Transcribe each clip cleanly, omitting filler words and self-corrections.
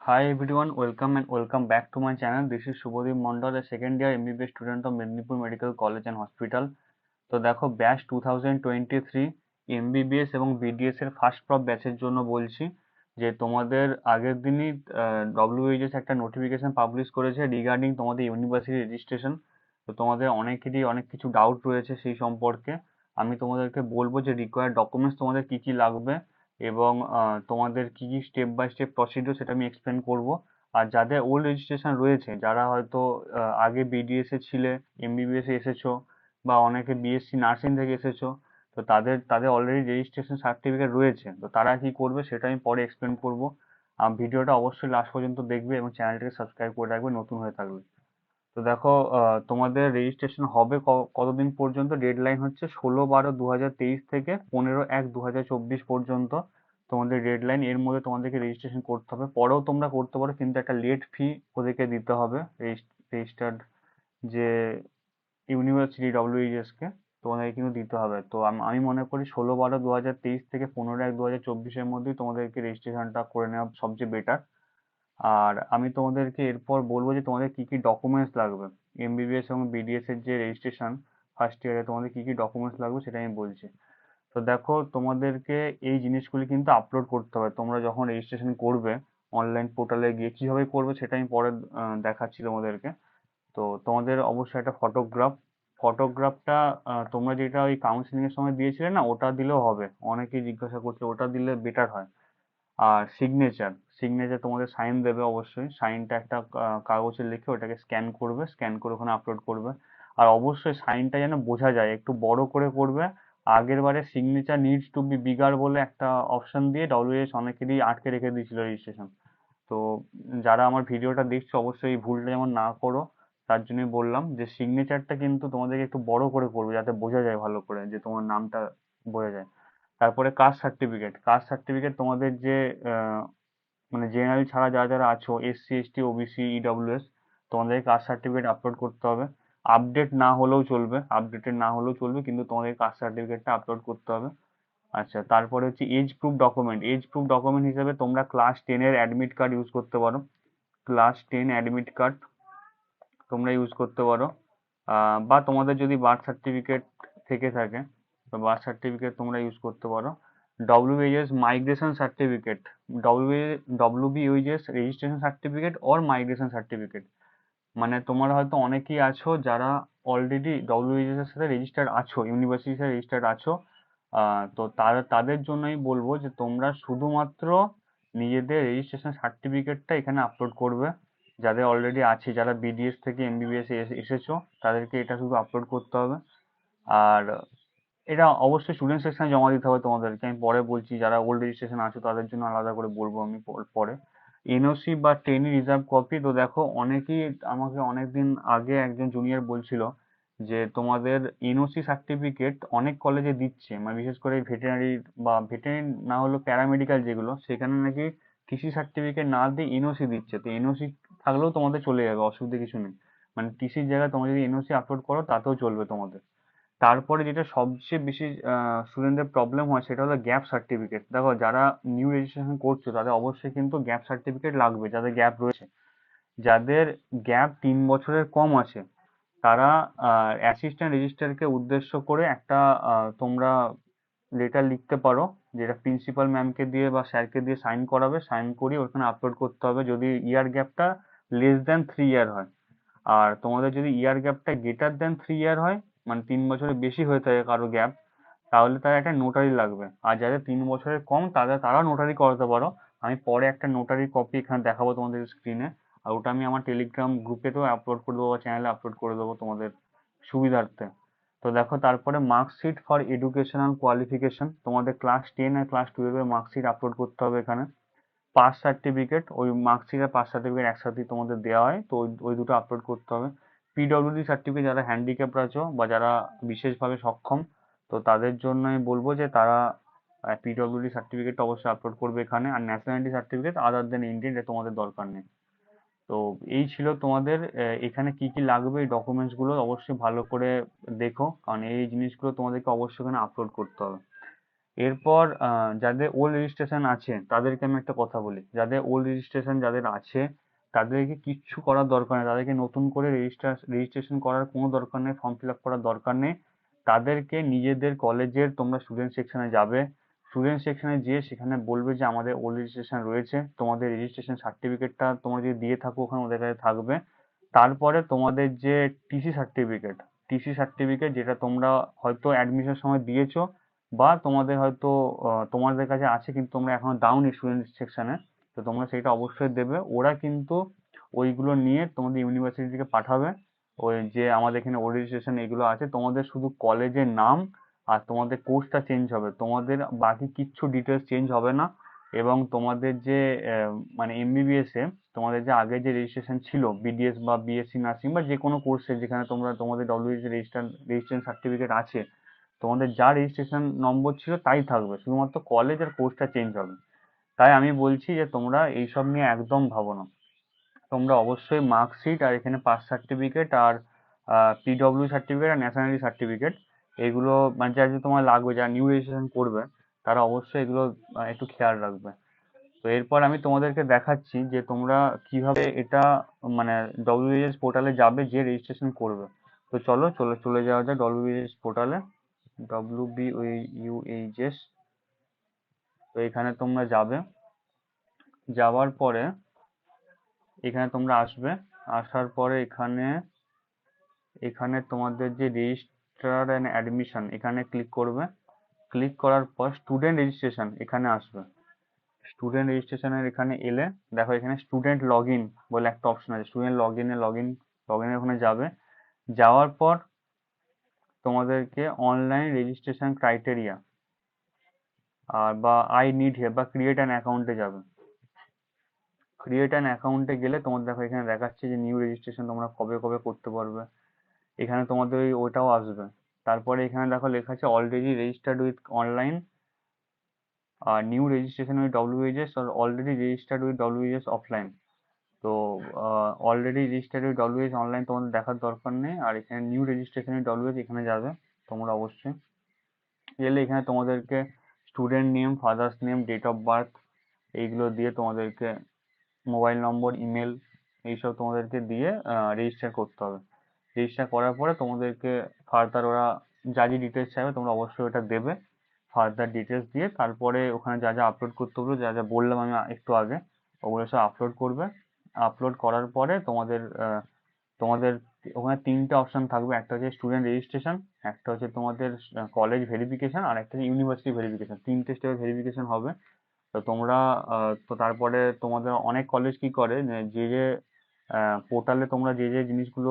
Hi everyone, welcome and welcome back to my channel. This is Shubhadeep Mondal, a second year MBBS student of Mednipur Medical College and Hospital. তো দেখো batch 2023 MBBS এবং BDS এর first prop ব্যাচের জন্য বলছি যে তোমাদের আগের দিনই ডব্লিউএইচএস একটা নোটিফিকেশন পাবলিশ করেছে রিগার্ডিং তোমাদের ইউনিভার্সিটি রেজিস্ট্রেশন। তো তোমাদের অনেকেরই অনেক কিছু ডাউট রয়েছে সেই সম্পর্কে। আমি তোমাদেরকে বলবো যে রিকোয়ার্ড ডকুমেন্টস তোমাদের কি কি লাগবে এবং তোমাদের কি কি স্টেপ বাই স্টেপ প্রসিডিউর সেটা আমি এক্সপ্লেন করব। আর যাদের ওল্ড রেজিস্ট্রেশন রয়েছে, যারা হয়তো আগে বিডিএস এ ছিলে, এমবিবিএস এ এসেছো, বা অনেকে বিএসসি নার্সিং থেকে এসেছো, তো তাদের তাদের অলরেডি রেজিস্ট্রেশন সার্টিফিকেট রয়েছে, তো তারা কি করবে সেটা আমি পরে এক্সপ্লেন করবো। ভিডিওটা অবশ্যই লাস্ট পর্যন্ত দেখবে এবং চ্যানেলটাকে সাবস্ক্রাইব করে রাখবে নতুন হয়ে থাকলে। তো দেখো, তোমাদের রেজিস্ট্রেশন হবে কতদিন পর্যন্ত, ডেডলাইন হচ্ছে 16/12/2023 থেকে 15/1/2024 পর্যন্ত তোমাদের ডেডলাইন। এর মধ্যে তোমাদেরকে রেজিস্ট্রেশন করতে হবে, পরেও তোমরা করতে পারো কিন্তু একটা লেট ফি ওদেরকে দিতে হবে, রেজিস্টার্ড যে ইউনিভার্সিটি ডব্লিউএইচএস কে তোমাদেরকে কিন্তু দিতে হবে। তো আমি মনে করি 16/12/2023 থেকে 15/1/2024 মধ্যেই তোমাদেরকে রেজিস্ট্রেশনটা করে নেওয়া সবচেয়ে বেটার। আর আমি তোমাদেরকে এরপর বলবো যে তোমাদের কি কি ডকুমেন্টস লাগবে। এমবিবিএস এবং বিডিএস এর যে রেজিস্ট্রেশন ফার্স্ট ইয়ারে তোমাদের কি কি ডকুমেন্টস লাগবে সেটা আমি বলছি। তো দেখো, তোমাদেরকে এই জিনিসগুলি কিন্তু আপলোড করতে হবে তোমরা যখন রেজিস্ট্রেশন করবে। অনলাইন পোর্টালে গিয়ে কিভাবে করবে সেটা আমি পরে দেখাচ্ছি তোমাদেরকে। তো তোমাদের অবশ্যই একটা ফটোগ্রাফটা তোমরা যেটা ওই কাউন্সিলিং এর সময় দিয়েছিলে না, ওটা দিলেও হবে। অনেকেই জিজ্ঞাসা করছে, ওটা দিলে বেটার হয়। আর সিগনেচার তোমাদের সাইন দেবে অবশ্যই, সাইনটা একটা কাগজে লিখে ওটাকে স্ক্যান করবে, স্ক্যান করে ওখানে আপলোড করবে। আর অবশ্যই সাইনটা যেন বোঝা যায়, একটু বড় করে করবে। আগের বারে signature needs to B bigger বলে একটা অপশন দিয়ে ডব্লিউএস অনেকেরই আটকে রেখে দিয়েছিল রেজিস্ট্রেশন। তো যারা আমার ভিডিওটা দেখছো অবশ্যই এই ভুলটা যেমন না করো, তার জন্যই বললাম যে সিগনেচারটা কিন্তু তোমাদেরকে একটু বড় করে করবে যাতে বোঝা যায় ভালো করে, যে তোমার নামটা বোঝা যায়। তারপরে কাস্ট সার্টিফিকেট তোমাদের যে আহ, মানে জেনারেল ছাড়া যারা যারা আছো, এসসি এসটি ওবিসি ইডব্লিউএস, তোমাদের কাস্ট সার্টিফিকেট আপলোড করতে হবে। আপডেটেড না হলেও চলবে কিন্তু তোমাদের কাস্ট সার্টিফিকেটটা আপলোড করতে হবে। আচ্ছা, তারপরে হচ্ছে এজ প্রুফ ডকুমেন্ট হিসেবে তোমরা ক্লাস 10 অ্যাডমিট কার্ড ইউজ করতে পারো। ক্লাস 10 অ্যাডমিট কার্ড তোমরা ইউজ করতে পারো। বা তোমাদের যদি বার্থ সার্টিফিকেট থেকে থাকে, তো বার্থ সার্টিফিকেট তোমরা ইউজ করতে পারো। WBHS migration certificate, WBHS registration certificate or migration certificate. মানে তোমরা হয়তো অনেকেই আছো যারা অলরেডি ডব্লিউবিএইচএস এর সাথে রেজিস্টার্ড আছো, ইউনিভার্সিটির সাথে রেজিস্টার্ড আছো। তো তাদের জন্যই বলবো যে তোমরা শুধুমাত্র নিজেদের রেজিস্ট্রেশন সার্টিফিকেটটা এখানে আপলোড করবে। যাদের অলরেডি আছে, যারা বিডিএস থেকে এমবিবিএস এসেছো, তাদেরকে এটা শুধু আপলোড করতে হবে। আর এটা অবশ্যই স্টুডেন্ট সেকশনে জমা দিতে হবে তোমাদেরকে, আমি পরে বলছি। যারা ওল্ড রেজিস্ট্রেশন আছে তাদের জন্য আলাদা করে বলবো আমি পরে। এনওসি বা ট্রেনি রিজার্ভ কপি, তো দেখো অনেকেই আমাকে অনেকদিন আগে একজন জুনিয়র বলছিল যে তোমাদের এনওসি সার্টিফিকেট অনেক কলেজে দিচ্ছে, মানে বিশেষ করে ভেটেরিনারি বা ভেটেরিনারি না হলো প্যারামেডিক্যাল যেগুলো, সেখানে নাকি টিসি সার্টিফিকেট না দিয়ে এনওসি দিচ্ছে। তো এনওসি থাকলেও তোমাদের চলে যাবে, অসুবিধা কিছু নেই। মানে টিসির জায়গায় তোমরা যদি এনওসি আপলোড করো তাতেও চলবে তোমাদের। তারপরে যেটা সবচেয়ে বেশি স্টুডেন্টদের প্রবলেম হয় সেটা হলো গ্যাপ সার্টিফিকেট। দেখো, যারা নিউ রেজিস্ট্রেশন করছো তাদের অবশ্যই কিন্তু গ্যাপ সার্টিফিকেট লাগবে, যাদের গ্যাপ রয়েছে। যাদের গ্যাপ 3 বছরের কম আছে, তারা অ্যাসিস্ট্যান্ট রেজিস্ট্রারকে উদ্দেশ্য করে একটা তোমরা লেটার লিখতে পারো, যেটা প্রিন্সিপাল ম্যামকে দিয়ে বা স্যারকে দিয়ে সাইন করাবে, সাইন করিয়ে ওখানে আপলোড করতে হবে যদি ইয়ার গ্যাপটা লেস দ্যান 3 ইয়ার হয়। আর তোমাদের যদি ইয়ার গ্যাপটা গ্রেটার দ্যান 3 ইয়ার হয়, মানে 3 বছরের বেশি হয়ে থাকে কারো গ্যাপ, তাহলে তার একটা নোটারি লাগবে। আর যাদের 3 বছরের কম তারা নোটারি করাতে পারো। আমি পরে একটা নোটারি কপি এখানে দেখাবো তোমাদের স্ক্রিনে। আর ওটা আমি আমার টেলিগ্রাম গ্রুপেতেও আপলোড করে দেবো বা চ্যানেলে আপলোড করে দেবো তোমাদের সুবিধার্থে। তো দেখো, তারপরে মার্কশিট ফর এডুকেশনাল কোয়ালিফিকেশন, তোমাদের ক্লাস 10 আর ক্লাস 12 এর মার্কশিট আপলোড করতে হবে এখানে। পাস সার্টিফিকেট, ওই মার্কশিট আর পাস সার্টিফিকেট একসাথেই তোমাদের দেওয়া হয়, তো ওই ওই দুটো আপলোড করতে হবে। পিডব্লিউডি সার্টিফিকেট, যারা হ্যান্ডিক্যাপ আছো বা যারা বিশেষভাবে সক্ষম, তো তাদের জন্য আমি বলবো যে তারা পিডব্লিউডি সার্টিফিকেটটা অবশ্যই আপলোড করবে এখানে। আর ন্যাশনালিটি সার্টিফিকেট আদার দেন ইন্ডিয়ান, এটা তোমাদের দরকার নেই। তো এই ছিল তোমাদের এখানে কি কি লাগবে, এই ডকুমেন্টস গুলো অবশ্যই ভালো করে দেখো, কারণ এই জিনিসগুলো তোমাদেরকে অবশ্যই এখানে আপলোড করতে হবে। এরপর যাদের ওল্ড রেজিস্ট্রেশন আছে তাদেরকে আমি একটা কথা বলি, যাদের ওল্ড রেজিস্ট্রেশন যাদের আছে তাদেরকে কিচ্ছু করার দরকার নেই, তাদেরকে নতুন করে রেজিস্ট্রেশন করার কোনো দরকার নেই, ফর্ম ফিল আপ করার দরকার নেই। তাদেরকে নিজেদের কলেজের তোমরা স্টুডেন্ট সেকশনে যাবে, স্টুডেন্ট সেকশনে যেয়ে সেখানে বলবে যে আমাদের ওল্ড রেজিস্ট্রেশন রয়েছে, তোমাদের রেজিস্ট্রেশন সার্টিফিকেটটা তোমরা যদি দিয়ে থাকো ওখানে ওদের কাছে থাকবে। তারপরে তোমাদের যে টিসি সার্টিফিকেট যেটা তোমরা হয়তো অ্যাডমিশন সময় দিয়েছো, বা তোমাদের হয়তো তোমাদের কাছে আছে কিন্তু তোমরা এখনো দাওনি স্টুডেন্ট সেকশনে, তো তোমরা সেটা অবশ্যই দেবে। ওরা কিন্তু ওইগুলো নিয়ে তোমাদের ইউনিভার্সিটি থেকে পাঠাবে, ওই যে আমাদের এখানে ওল্ড রেজিস্ট্রেশন এগুলো আছে, তোমাদের শুধু কলেজের নাম আর তোমাদের কোর্সটা চেঞ্জ হবে, তোমাদের বাকি কিচ্ছু ডিটেলস চেঞ্জ হবে না। এবং তোমাদের যে মানে এমবিবিএস এ তোমাদের যে আগে যে রেজিস্ট্রেশন ছিল বিডিএস বা বিএসসি নার্সিং বা যে কোনো কোর্সে যেখানে তোমরা তোমাদের ডব্লিউএইচ রেজিস্ট্রেশন সার্টিফিকেট আছে, তোমাদের যা রেজিস্ট্রেশন নম্বর ছিল তাই থাকবে, শুধুমাত্র কলেজ আর কোর্সটা চেঞ্জ হবে। তাই আমি বলছি যে তোমরা এইসব নিয়ে একদম ভাবো না, তোমরা অবশ্যই মার্কশিট আর এখানে পাস সার্টিফিকেট আর পিডব্লিউ সার্টিফিকেট আর ন্যাশনালিটি সার্টিফিকেট এগুলো মানে যা যা তোমার লাগবে, যারা নিউ রেজিস্ট্রেশন করবে তারা অবশ্যই এগুলো একটু খেয়াল রাখবে। তো এরপর আমি তোমাদেরকে দেখাচ্ছি যে তোমরা কিভাবে এটা মানে ডব্লিউবিএস পোর্টালে যাবে যে রেজিস্ট্রেশন করবে। তো চলো চলে যাওয়া যাক ডব্লিউবিএস পোর্টালে। WBUHS, তো এখানে তোমরা যাবে, যাওয়ার পরে এখানে তোমরা আসবে, আসার পরে এখানে এখানে তোমাদের যে রেজিস্ট্রার অ্যান্ড অ্যাডমিশন এখানে ক্লিক করবে, ক্লিক করার পর স্টুডেন্ট রেজিস্ট্রেশন এখানে আসবে। স্টুডেন্ট রেজিস্ট্রেশনের এখানে এলে দেখো এখানে স্টুডেন্ট লগ ইন বলে একটা অপশন আছে, স্টুডেন্ট লগ ইনের ওখানে যাবে। যাওয়ার পর তোমাদেরকে অনলাইন রেজিস্ট্রেশন ক্রাইটেরিয়া আর বা আই নিড হেল্প বা ক্রিয়েট অ্যান অ্যাকাউন্টে যাবে। ক্রিয়েট অ্যান অ্যাকাউন্টে গেলে তোমাদের দেখো এখানে দেখাচ্ছে যে নিউ রেজিস্ট্রেশন তোমরা কবে কবে করতে পারবে, এখানে তোমাদের ওটাও আসবে। তারপরে এখানে দেখো লেখা আছে অলরেডি রেজিস্টার্ড উইথ অনলাইন আর নিউ রেজিস্ট্রেশন উইথ ডব্লিউএইচএস আর already registered with WHS offline. তো already registered with WH online তোমাদের দেখার দরকার নেই, আর এখানে নিউ রেজিস্ট্রেশন উইথ ডব্লিউএইচ এখানে যাবে তোমরা অবশ্যই। গেলে এখানে তোমাদেরকে student name, father's name, date of birth এইগুলো দিয়ে তোমাদেরকে মোবাইল নম্বর, ইমেল এইসব তোমাদেরকে দিয়ে রেজিস্টার করতে হবে। রেজিস্টার করার পরে তোমাদেরকে ফার্দার ওরা যা যা ডিটেলস চাইবে তোমরা অবশ্যই ওটা দেবে, ফার্দার ডিটেলস দিয়ে তারপরে ওখানে যা যা আপলোড করতে হবে, যা যা বললাম আমি একটু আগে, ওগুলো সব আপলোড করবে। আপলোড করার পরে তোমাদের ওখানে তিনটে অপশন থাকবে, একটা হচ্ছে স্টুডেন্ট রেজিস্ট্রেশন, একটা হচ্ছে তোমাদের কলেজ ভেরিফিকেশন, আর একটা হচ্ছে ইউনিভার্সিটি ভেরিফিকেশন, তিনটে স্টেপে ভেরিফিকেশন হবে। তো তোমরা তো তারপরে তোমাদের অনেক কলেজ কি করে যে যে পোর্টালে তোমরা যে যে জিনিসগুলো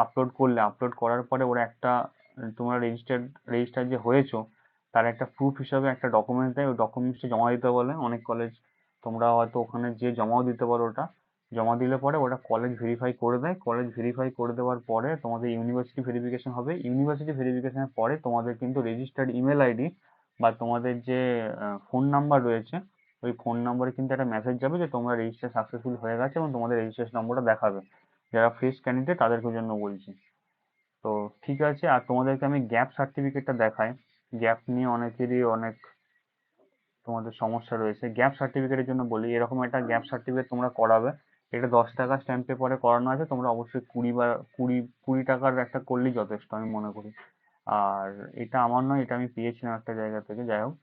আপলোড করলে, আপলোড করার পরে ওরা একটা তোমরা রেজিস্টার যে হয়েছো তার একটা প্রুফ হিসাবে একটা ডকুমেন্টস দেয়, ওই ডকুমেন্টসটা জমা দিতে বলে অনেক কলেজ। তোমরা হয়তো ওখানে যে জমাও দিতে পারো, ওটা জমা দিলে পরে ওটা কলেজ ভেরিফাই করে দেয়, কলেজ ভেরিফাই করে দেওয়ার পরে তোমাদের ইউনিভার্সিটি ভেরিফিকেশন হবে, ইউনিভার্সিটি ভেরিফিকেশনের পরে তোমাদের কিন্তু রেজিস্টার্ড ইমেল আইডি বা তোমাদের যে ফোন নাম্বার রয়েছে ওই ফোন নম্বরে কিন্তু একটা মেসেজ যাবে যে তোমরা রেজিস্টার সাকসেসফুল হয়ে গেছে এবং তোমাদের রেজিস্ট্রেশন নম্বরটা দেখাবে, যারা ফ্রেশ ক্যান্ডিডেট তাদেরকে জন্য বলছি। তো ঠিক আছে, আর তোমাদেরকে আমি গ্যাপ সার্টিফিকেটটা দেখাই। গ্যাপ নিয়ে অনেকেরই অনেক তোমাদের সমস্যা রয়েছে, গ্যাপ সার্টিফিকেটের জন্য বলি এরকম একটা গ্যাপ সার্টিফিকেট তোমরা করাবে। এটা 10 টাকা স্ট্যাম্প পেপারে করানো আছে, তোমরা অবশ্যই 20 টাকার একটা করলেই যথেষ্ট আমি মনে করি। আর এটা আমার নয়, এটা আমি পেয়েছিলাম একটা জায়গা থেকে, যাই হোক।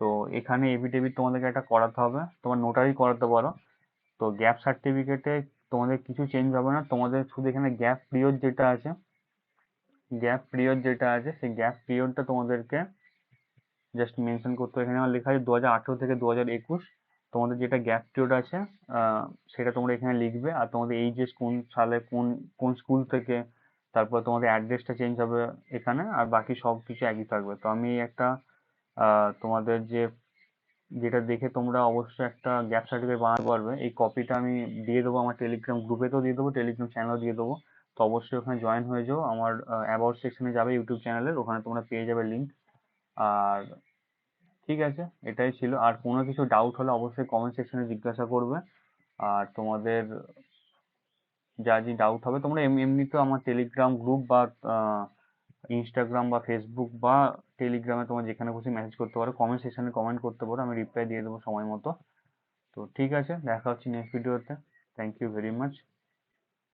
তো এখানে এফিডেভিট তোমাদেরকে একটা করাতে হবে, তোমার নোটারি করাতে পারো। তো গ্যাপ সার্টিফিকেটে তোমাদের কিছু চেঞ্জ হবে না, তোমাদের শুধু এখানে গ্যাপ পিরিয়ড যেটা আছে সেই গ্যাপ পিরিয়ডটা তোমাদেরকে জাস্ট মেনশন করতে হবে। এখানে আমার লেখা আছে 2018 থেকে 2021, তোমাদের যেটা গ্যাপ পিরিয়ড আছে সেটা তোমরা এখানে লিখবে, আর তোমাদের এইচএস কোন সালে কোন কোন স্কুল থেকে, তারপর তোমাদের অ্যাড্রেসটা চেঞ্জ হবে এখানে, আর বাকি সব কিছু একই থাকবে। তো আমি একটা তোমাদের যেটা দেখে তোমরা অবশ্যই একটা গ্যাপ সার্টিফিকেট বানাতে পারবে, এই কপিটা আমি দিয়ে দেবো আমার টেলিগ্রাম গ্রুপেতেও দিয়ে দেবো, টেলিগ্রাম চ্যানেলও দিয়ে দেবো। তো অবশ্যই ওখানে জয়েন হয়ে যাও, আমার অ্যাবাউট সেকশনে যাবে ইউটিউব চ্যানেলের, ওখানে তোমরা পেয়ে যাবে লিঙ্ক। আর ঠিক আছে, এটাই ছিল, আর কোনো কিছু ডাউট হলে অবশ্যই কমেন্ট সেকশনে জিজ্ঞাসা করবে। আর তোমাদের যা যা ডাউট হবে তোমরা এমনিতেও আমার টেলিগ্রাম গ্রুপ বা ইনস্টাগ্রাম বা ফেসবুক বা টেলিগ্রামে, তোমার যেখানে খুশি মেসেজ করতে পারো, কমেন্ট সেকশনে কমেন্ট করতে পারো, আমি রিপ্লাই দিয়ে দেবো সময় মতো। তো ঠিক আছে, দেখা হচ্ছে নেক্সট ভিডিওতে। Thank you very much.